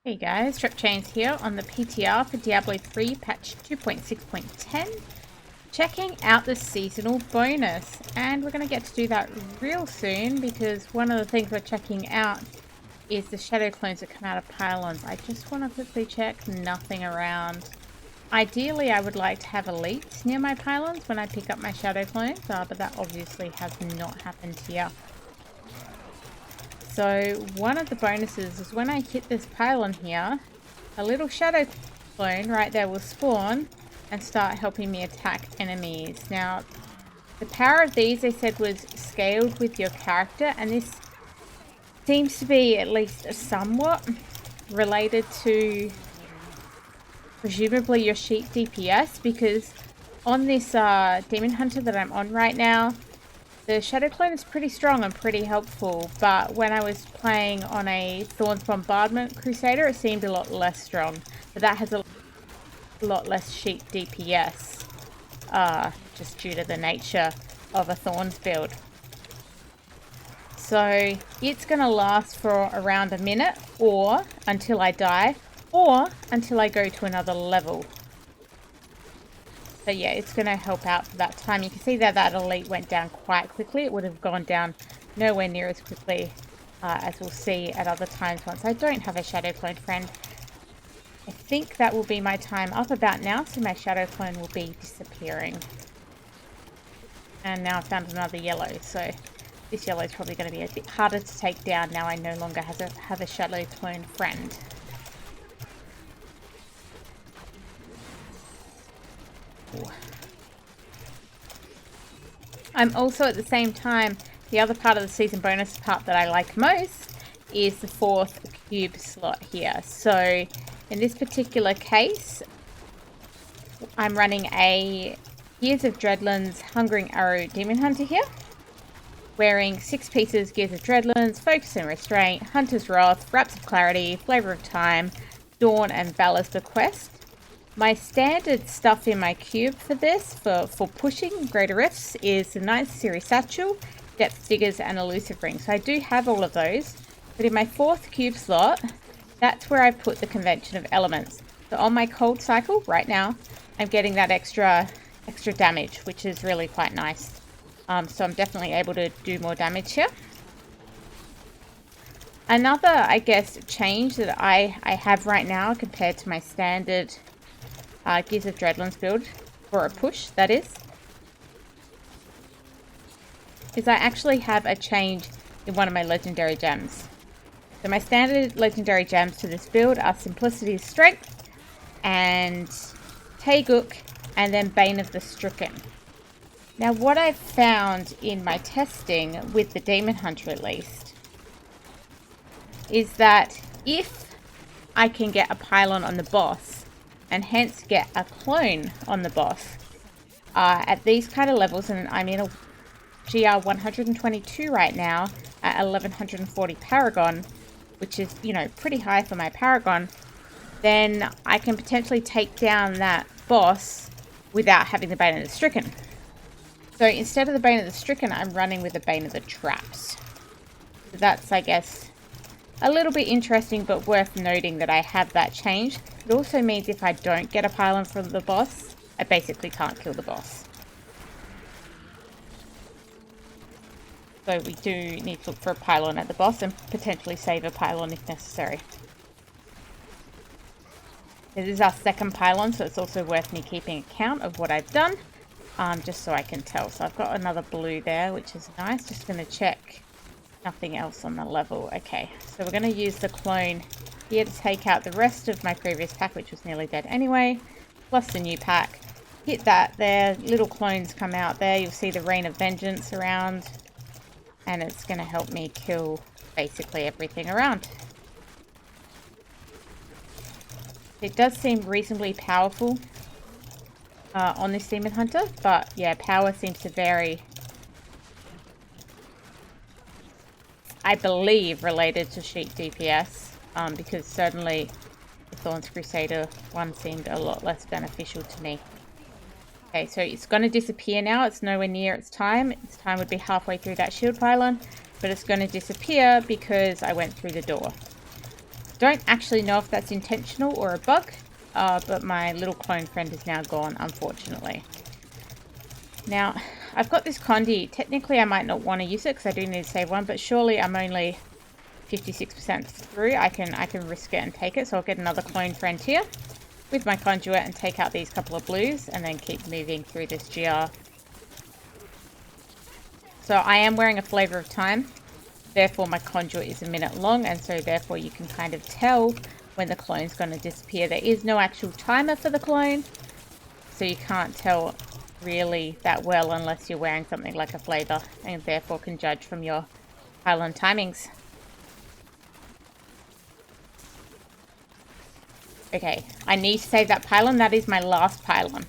Hey guys, TrepChains here on the PTR for Diablo 3 patch 2.6.10, checking out the seasonal bonus, and we're going to get to do that real soon because one of the things we're checking out is the shadow clones that come out of pylons. I just want to quickly check nothing around. Ideally I would like to have elites near my pylons when I pick up my shadow clones, but that obviously has not happened here. So one of the bonuses is when I hit this pylon here, a little shadow clone right there will spawn and start helping me attack enemies. Now, the power of these, they said, was scaled with your character, and this seems to be at least somewhat related to presumably your sheep DPS, because on this demon hunter that I'm on right now, the shadow clone is pretty strong and pretty helpful, but when I was playing on a Thorns Crusader, it seemed a lot less strong. But that has a lot less sheep DPS, just due to the nature of a Thorns build. So it's going to last for around a minute, or until I die, or until I go to another level. So yeah, it's going to help out for that time. You can see that elite went down quite quickly. It would have gone down nowhere near as quickly as we'll see at other times once I don't have a shadow clone friend. I think that will be my time up about now, so my shadow clone will be disappearing. And now I've found another yellow, so this yellow is probably going to be a bit harder to take down now I no longer have a shadow clone friend. I'm also at the same time, the other part of the season bonus part that I like most is the 4th cube slot here. So in this particular case, I'm running a Gears of Dreadlands Hungering Arrow Demon Hunter here, wearing 6 pieces Gears of Dreadlands, Focus and Restraint, Hunter's Wrath, Wraps of Clarity, Flavor of Time, Dawn and Valor's Bequest. My standard stuff in my cube for this, for pushing greater rifts, is the 9th Series Satchel, Depth Diggers, and Elusive Ring. So I do have all of those, but in my 4th cube slot, that's where I put the Convention of Elements. So on my cold cycle, right now, I'm getting that extra damage, which is really quite nice. So I'm definitely able to do more damage here. Another, I guess, change that I have right now compared to my standard Gears of Dreadlands build, for a push, that is I actually have a change in one of my legendary gems. So my standard legendary gems to this build are Simplicity's Strength and Taeguk, and then Bane of the Stricken. Now what I've found in my testing with the Demon Hunter at least is that if I can get a pylon on the boss and hence get a clone on the boss at these kind of levels, and I'm in a GR 122 right now at 1140 Paragon, which is, you know, pretty high for my Paragon, then I can potentially take down that boss without having the Bane of the Stricken. So instead of the Bane of the Stricken, I'm running with the Bane of the Traps. So that's, I guess, a little bit interesting, but worth noting that I have that change. It also means if I don't get a pylon from the boss, I basically can't kill the boss. So we do need to look for a pylon at the boss and potentially save a pylon if necessary. This is our 2nd pylon, so it's also worth me keeping account of what I've done, just so I can tell. So I've got another blue there, which is nice. Just going to check. Nothing else on the level. Okay, so we're going to use the clone here to take out the rest of my previous pack, which was nearly dead anyway, plus the new pack. Hit that there, little clones come out there. You'll see the Rain of Vengeance around, and it's going to help me kill basically everything around. It does seem reasonably powerful on this Demon Hunter, but yeah, power seems to vary, I believe, related to sheep DPS, because certainly the Thorns Crusader one seemed a lot less beneficial to me. Okay, so it's going to disappear now. It's nowhere near its time. Its time would be halfway through that shield pylon, but it's going to disappear because I went through the door. Don't actually know if that's intentional or a bug, but my little clone friend is now gone, unfortunately. Now, I've got this Condi. Technically, I might not want to use it because I do need to save one, but surely I'm only 56% through. I can risk it and take it, so I'll get another clone friend here with my conduit and take out these couple of blues and then keep moving through this GR. So I am wearing a Flavor of Time, therefore my conduit is a minute long, and so therefore you can kind of tell when the clone's going to disappear. There is no actual timer for the clone, so you can't tell really that well unless you're wearing something like a Flavor, and therefore can judge from your pylon timings. Okay, I need to save that pylon. That is my last pylon.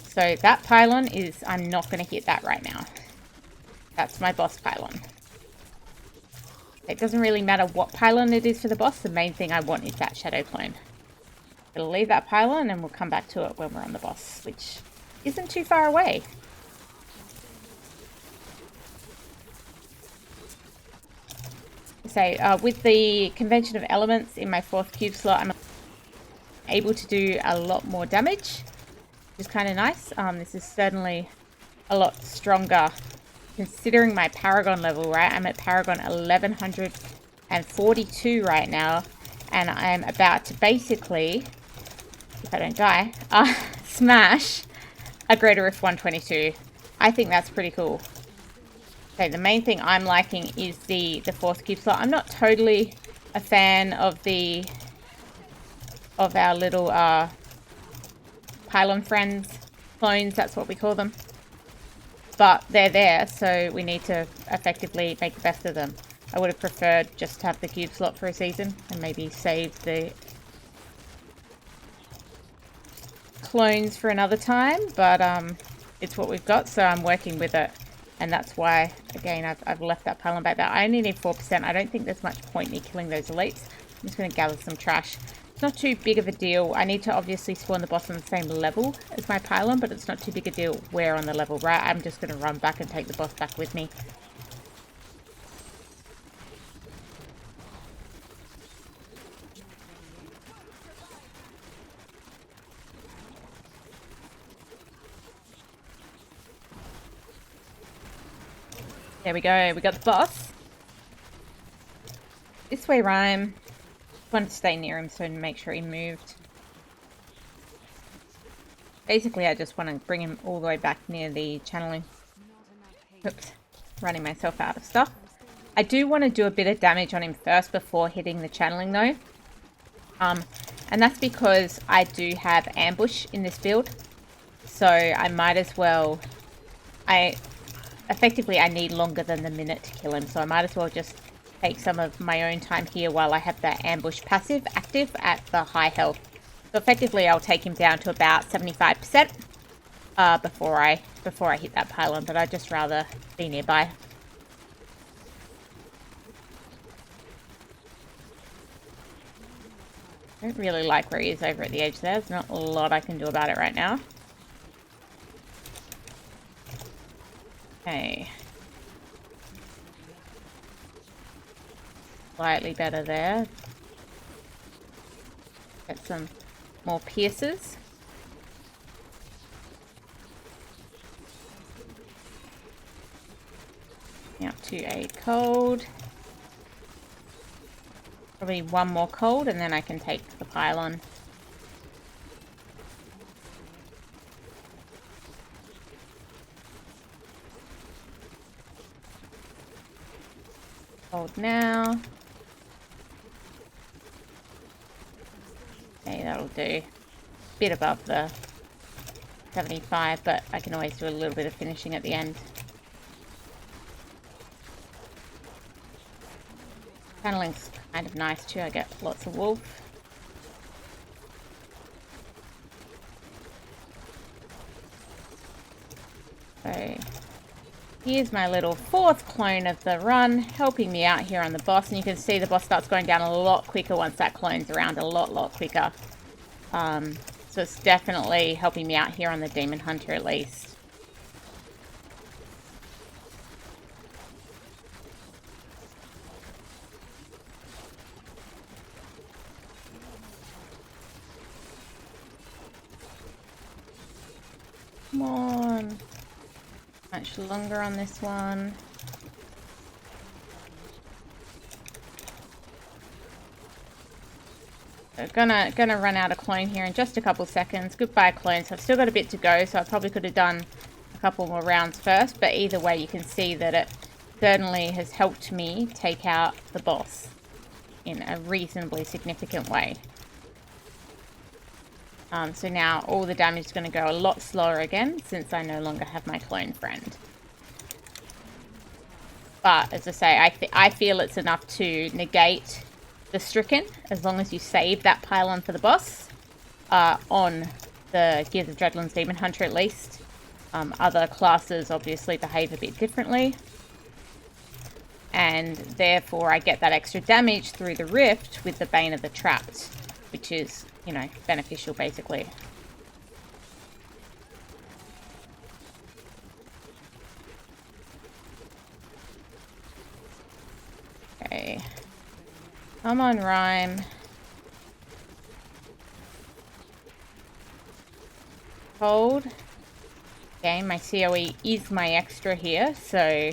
So that pylon is, I'm not going to hit that right now. That's my boss pylon. It doesn't really matter what pylon it is for the boss. The main thing I want is that shadow clone. We'll leave that pylon and we'll come back to it when we're on the boss, which isn't too far away. So with the Convention of Elements in my 4th cube slot, I'm able to do a lot more damage, which is kind of nice. This is certainly a lot stronger considering my Paragon level, right? I'm at Paragon 1142 right now, and I'm about to basically, if I don't die, smash a Greater Rift 122. I think that's pretty cool. Okay, the main thing I'm liking is the 4th cube slot. I'm not totally a fan of our little pylon friends, clones, that's what we call them. But they're there, so we need to effectively make the best of them. I would have preferred just to have the cube slot for a season and maybe save the clones for another time, but it's what we've got, so I'm working with it. And that's why, again, I've left that pylon back there. I only need 4%. I don't think there's much point in me killing those elites. I'm just going to gather some trash. It's not too big of a deal. I need to obviously spawn the boss on the same level as my pylon, but it's not too big a deal where on the level, right? I'm just going to run back and take the boss back with me. There we go. We got the boss. This way, Rhyme. Wanted to stay near him so to make sure he moved. Basically, I just want to bring him all the way back near the channeling. Oops, running myself out of stuff. I do want to do a bit of damage on him first before hitting the channeling though. And that's because I do have ambush in this build. So I might as well... Effectively, I need longer than the minute to kill him. So I might as well just take some of my own time here while I have that ambush passive active at the high health. So effectively, I'll take him down to about 75% before I hit that pylon, but I'd just rather be nearby. I don't really like where he is over at the edge there. There's not a lot I can do about it right now. Okay. Slightly better there. Get some more pierces. Out to a cold. Probably one more cold and then I can take the pylon. Cold now. Okay, that'll do. Bit above the 75, but I can always do a little bit of finishing at the end. Channeling's kind of nice too. I get lots of wolf. So here's my little 4th clone of the run, helping me out here on the boss. And you can see the boss starts going down a lot quicker once that clone's around, a lot quicker. So it's definitely helping me out here on the Demon Hunter at least. Come on. Much longer on this one. So gonna run out of clone here in just a couple seconds. Goodbye clones. I've still got a bit to go, so I probably could have done a couple more rounds first, but either way you can see that it certainly has helped me take out the boss in a reasonably significant way. So now all the damage is going to go a lot slower again since I no longer have my clone friend. But as I say, I feel it's enough to negate the stricken as long as you save that pylon for the boss on the Gears of Dreadlands Demon Hunter at least. Other classes obviously behave a bit differently. And therefore I get that extra damage through the rift with the Bane of the Trapped, which is, you know, beneficial basically. Okay. Come on, Rhyme. Hold. Okay, my COE is my extra here, so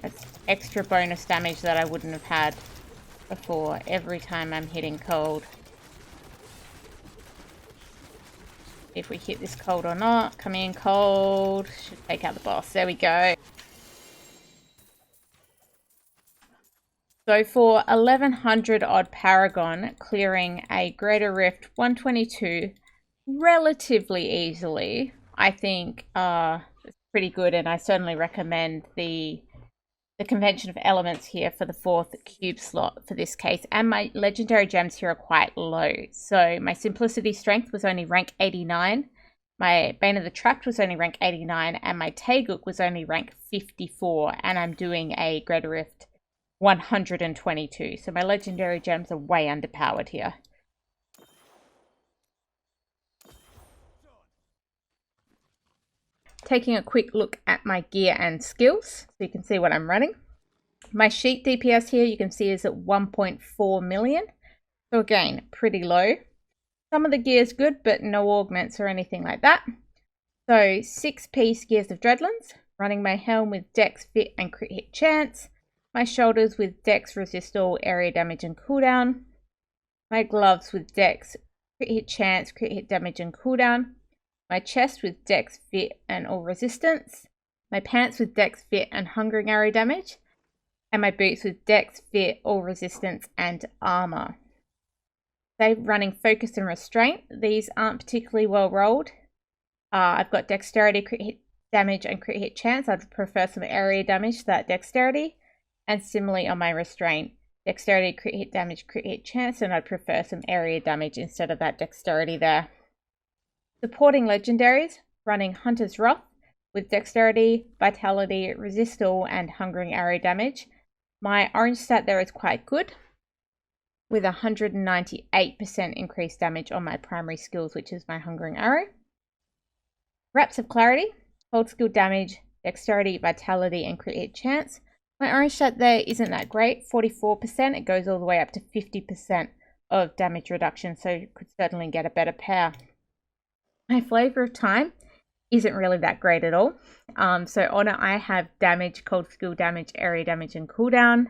that's extra bonus damage that I wouldn't have had before every time I'm hitting cold. If we hit this cold or not. Come in cold. Should take out the boss. There we go. So for 1100 odd Paragon, clearing a Greater Rift 122 relatively easily, I think it's pretty good, and I certainly recommend the Convention of Elements here for the 4th cube slot for this case. And my legendary gems here are quite low. So my Simplicity Strength was only rank 89. My Bane of the Trapped was only rank 89. And my Taeguk was only rank 54. And I'm doing a Greater Rift 122. So my legendary gems are way underpowered here. Taking a quick look at my gear and skills so you can see what I'm running. My sheet DPS here you can see is at 1.4 million. So again, pretty low. Some of the gear is good, but no augments or anything like that. So 6-piece Gears of Dreadlands, running my helm with Dex, Fit and Crit Hit Chance. My shoulders with Dex, Resist All, Area Damage and Cooldown. My gloves with Dex, Crit Hit Chance, Crit Hit Damage and Cooldown. My chest with Dex, Fit and All Resistance. My pants with Dex, Fit and Hungering Arrow Damage. And my boots with Dex, Fit, All Resistance and Armor. They're running Focus and Restraint. These aren't particularly well rolled. I've got Dexterity, Crit Hit Damage and Crit Hit Chance. I'd prefer some area damage to that Dexterity. And similarly on my Restraint, Dexterity, Crit Hit Damage, Crit Hit Chance. And I'd prefer some area damage instead of that Dexterity there. Supporting legendaries, running Hunter's Wrath with Dexterity, Vitality, Resist All, and Hungering Arrow Damage. My orange stat there is quite good, with 198% increased damage on my primary skills, which is my Hungering Arrow. Wraps of Clarity, hold skill damage, Dexterity, Vitality, and Crit Hit Chance. My orange stat there isn't that great, 44%. It goes all the way up to 50% of damage reduction, so you could certainly get a better pair. My Flavor of Time isn't really that great at all. So on it I have damage, cold skill damage, area damage and cooldown.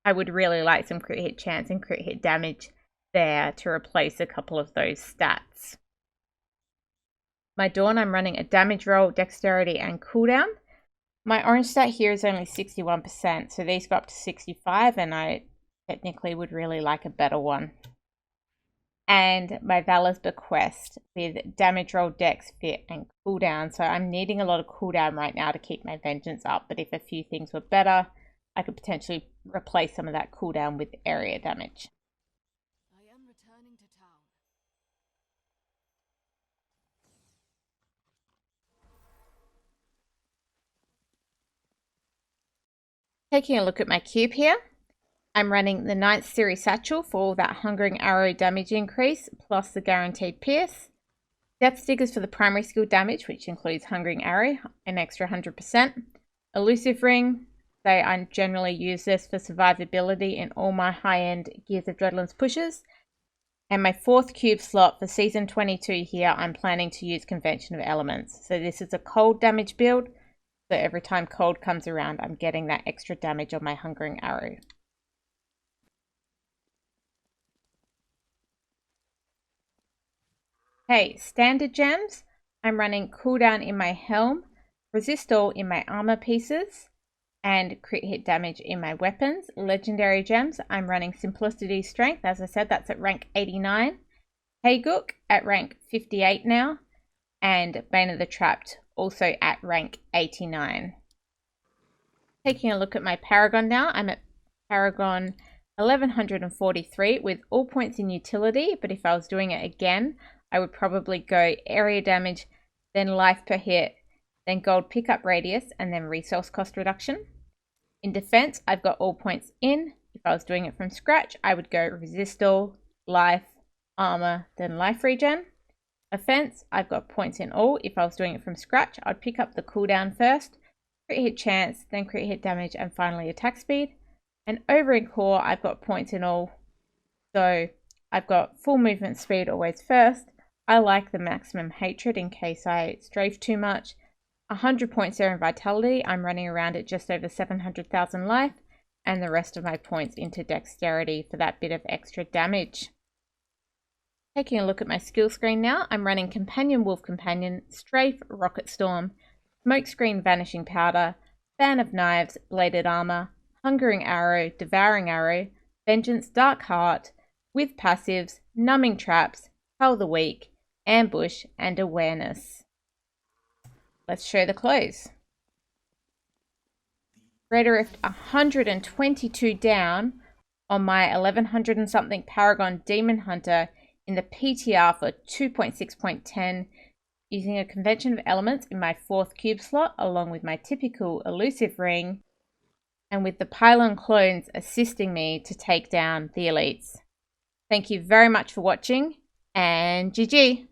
I would really like some crit hit chance and crit hit damage there to replace a couple of those stats. My Dawn, I'm running a damage roll, dexterity and cooldown. My orange stat here is only 61%, so these go up to 65 and I technically would really like a better one. And my Valor's Bequest with damage roll, dex, fit, and cooldown. So I'm needing a lot of cooldown right now to keep my vengeance up. But if a few things were better, I could potentially replace some of that cooldown with area damage. I am returning to town. Taking a look at my cube here. I'm running the 9th series satchel for all that Hungering Arrow damage increase, plus the guaranteed pierce. Death Stickers for the primary skill damage, which includes Hungering Arrow, an extra 100%. Elusive Ring, say I generally use this for survivability in all my high-end Gears of Dreadlands pushes. And my 4th cube slot for Season 22 here, I'm planning to use Convention of Elements. So this is a cold damage build. So every time cold comes around, I'm getting that extra damage on my Hungering Arrow. Okay, standard gems. I'm running cooldown in my helm, resist all in my armor pieces, and crit hit damage in my weapons. Legendary gems, I'm running Simplicity Strength. As I said, that's at rank 89. Haygook at rank 58 now. And Bane of the Trapped also at rank 89. Taking a look at my Paragon now, I'm at Paragon 1143 with all points in utility, but if I was doing it again, I would probably go area damage, then life per hit, then gold pickup radius, and then resource cost reduction. In defense, I've got all points in. If I was doing it from scratch, I would go resist all, life, armor, then life regen. Offense, I've got points in all. If I was doing it from scratch, I'd pick up the cooldown first, crit hit chance, then crit hit damage, and finally attack speed. And over in core, I've got points in all. So I've got full movement speed always first. I like the maximum hatred in case I strafe too much. 100 points there in vitality. I'm running around at just over 700,000 life. And the rest of my points into dexterity for that bit of extra damage. Taking a look at my skill screen now, I'm running Companion Wolf Companion, Strafe, Rocket Storm, Smokescreen Vanishing Powder, Fan of Knives, Bladed Armor, Hungering Arrow, Devouring Arrow, Vengeance Dark Heart, with passives, Numbing Traps, Cull the Weak, Ambush, and Awareness. Let's show the close. Greater Rift 122 down on my 1100 and something Paragon Demon Hunter in the PTR for 2.6.10 using a Convention of Elements in my 4th cube slot along with my typical elusive ring and with the pylon clones assisting me to take down the elites. Thank you very much for watching and GG!